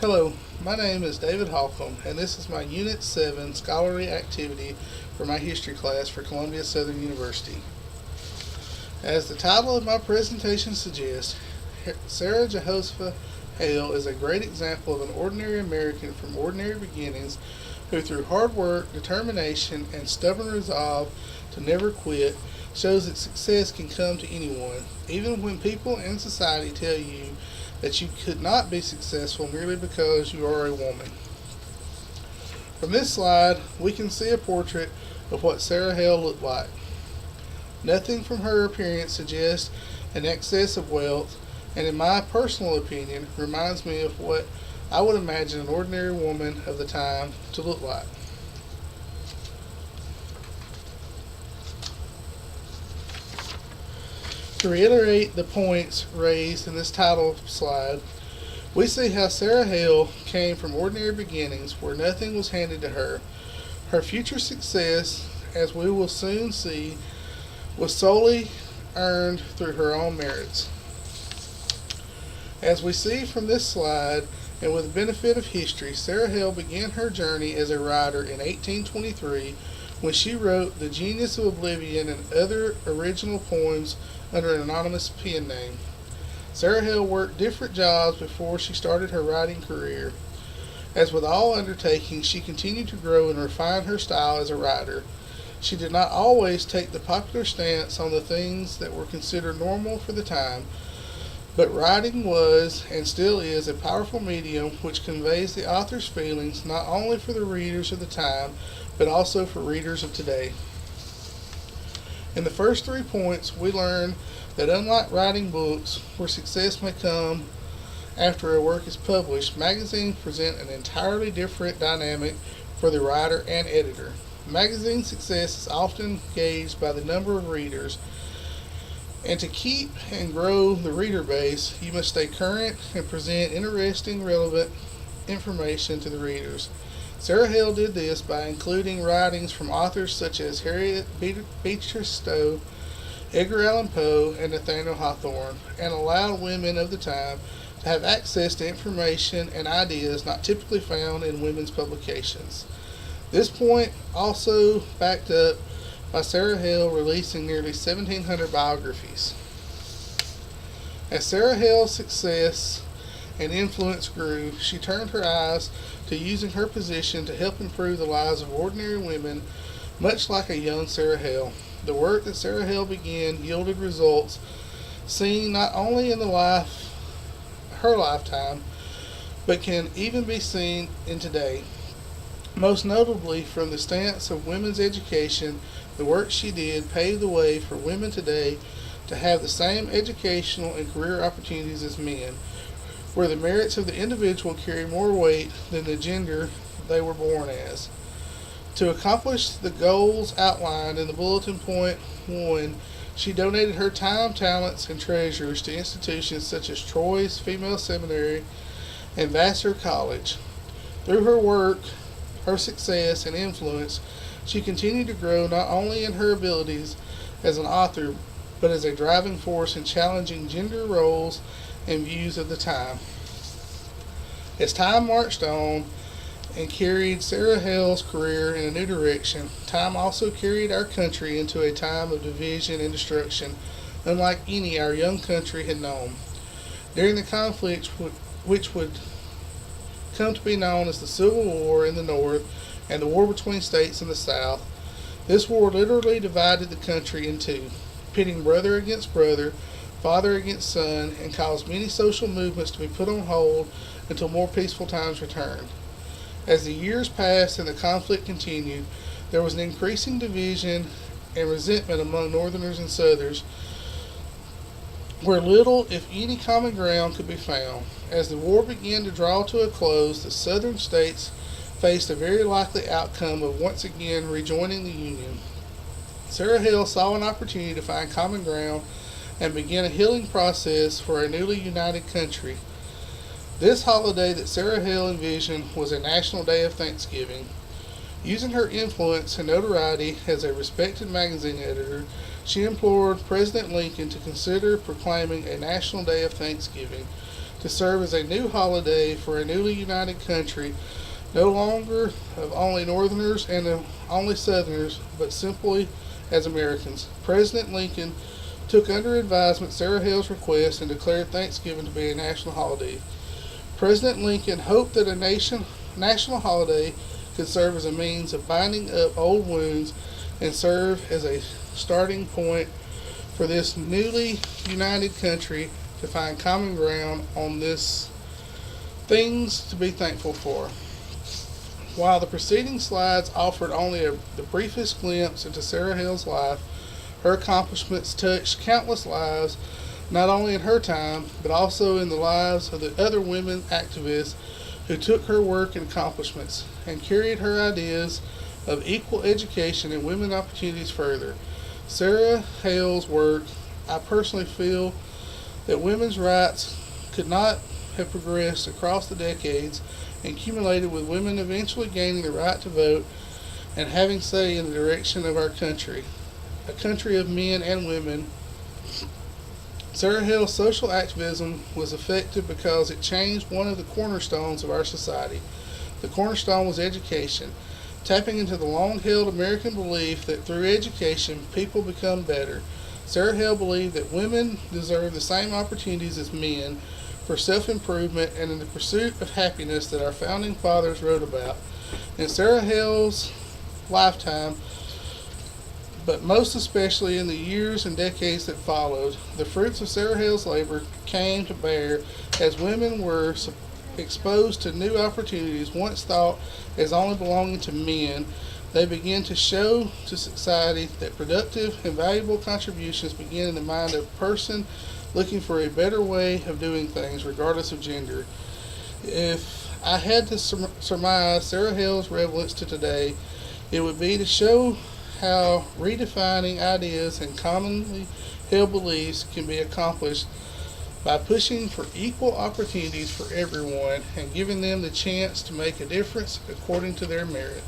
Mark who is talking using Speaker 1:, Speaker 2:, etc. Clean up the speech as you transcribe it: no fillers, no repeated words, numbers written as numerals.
Speaker 1: Hello, my name is David Holcomb, and this is my Unit 7 scholarly activity for my history class for Columbia Southern University. As the title of my presentation suggests, Sarah Jehoshaphat Hale is a great example of an ordinary American from ordinary beginnings who, through hard work, determination, and stubborn resolve to never quit, shows that success can come to anyone, even when people and society tell you that you could not be successful merely because you are a woman. From this slide, we can see a portrait of what Sarah Hale looked like. Nothing from her appearance suggests an excess of wealth, and in my personal opinion, reminds me of what I would imagine an ordinary woman of the time to look like. To reiterate the points raised in this title slide, we see how Sarah Hale came from ordinary beginnings where nothing was handed to her. Her future success, as we will soon see, was solely earned through her own merits. As we see from this slide, and with the benefit of history, Sarah Hale began her journey as a writer in 1823 when she wrote The Genius of Oblivion and other original poems under an anonymous pen name. Sarah Hale worked different jobs before she started her writing career. As with all undertakings, she continued to grow and refine her style as a writer. She did not always take the popular stance on the things that were considered normal for the time, but writing was, and still is, a powerful medium which conveys the author's feelings not only for the readers of the time, but also for readers of today. In the first 3 points, we learn that unlike writing books, where success may come after a work is published, magazines present an entirely different dynamic for the writer and editor. Magazine success is often gauged by the number of readers, and to keep and grow the reader base, you must stay current and present interesting, relevant information to the readers. Sarah Hale did this by including writings from authors such as Harriet Beecher Stowe, Edgar Allan Poe, and Nathaniel Hawthorne, and allowed women of the time to have access to information and ideas not typically found in women's publications. This point also backed up by Sarah Hale releasing nearly 1,700 biographies. As Sarah Hale's success and influence grew, she turned her eyes to using her position to help improve the lives of ordinary women, much like a young Sarah Hale. The work that Sarah Hale began yielded results seen not only in her lifetime, but can even be seen in today. Most notably, from the stance of women's education, the work she did paved the way for women today to have the same educational and career opportunities as men, where the merits of the individual carry more weight than the gender they were born as. To accomplish the goals outlined in the bulletin point 1, she donated her time, talents, and treasures to institutions such as Troy's Female Seminary and Vassar College. Through her work, her success, and influence, she continued to grow not only in her abilities as an author, but as a driving force in challenging gender roles and views of the time. As time marched on and carried Sarah Hale's career in a new direction, time also carried our country into a time of division and destruction, unlike any our young country had known. During the conflict which would come to be known as the Civil War in the North and the war between states in the South, this war literally divided the country in two, pitting brother against brother, father against son, and caused many social movements to be put on hold until more peaceful times returned. As the years passed and the conflict continued, there was an increasing division and resentment among Northerners and Southerners, where little, if any, common ground could be found. As the war began to draw to a close, the Southern states faced a very likely outcome of once again rejoining the Union. Sarah Hale saw an opportunity to find common ground and begin a healing process for a newly united country. This holiday that Sarah Hale envisioned was a national day of Thanksgiving. Using her influence and notoriety as a respected magazine editor, she implored President Lincoln to consider proclaiming a national day of Thanksgiving to serve as a new holiday for a newly united country, no longer of only Northerners and of only Southerners, but simply as Americans. President Lincoln took under advisement Sarah Hale's request and declared Thanksgiving to be a national holiday. President Lincoln hoped that a national holiday could serve as a means of binding up old wounds and serve as a starting point for this newly united country to find common ground on this things to be thankful for. While the preceding slides offered only the briefest glimpse into Sarah Hale's life, her accomplishments touched countless lives, not only in her time, but also in the lives of the other women activists who took her work and accomplishments and carried her ideas of equal education and women opportunities further. Sarah Hale's work, I personally feel that women's rights could not have progressed across the decades and accumulated with women eventually gaining the right to vote and having say in the direction of our country, a country of men and women. Sarah Hale's social activism was effective because it changed one of the cornerstones of our society. The cornerstone was education, tapping into the long-held American belief that through education people become better. Sarah Hale believed that women deserve the same opportunities as men for self-improvement and in the pursuit of happiness that our founding fathers wrote about. In Sarah Hale's lifetime, but most especially in the years and decades that followed, the fruits of Sarah Hale's labor came to bear as women were exposed to new opportunities once thought as only belonging to men. They began to show to society that productive and valuable contributions begin in the mind of a person looking for a better way of doing things, regardless of gender. If I had to surmise Sarah Hale's relevance to today, it would be to show how redefining ideas and commonly held beliefs can be accomplished by pushing for equal opportunities for everyone and giving them the chance to make a difference according to their merit.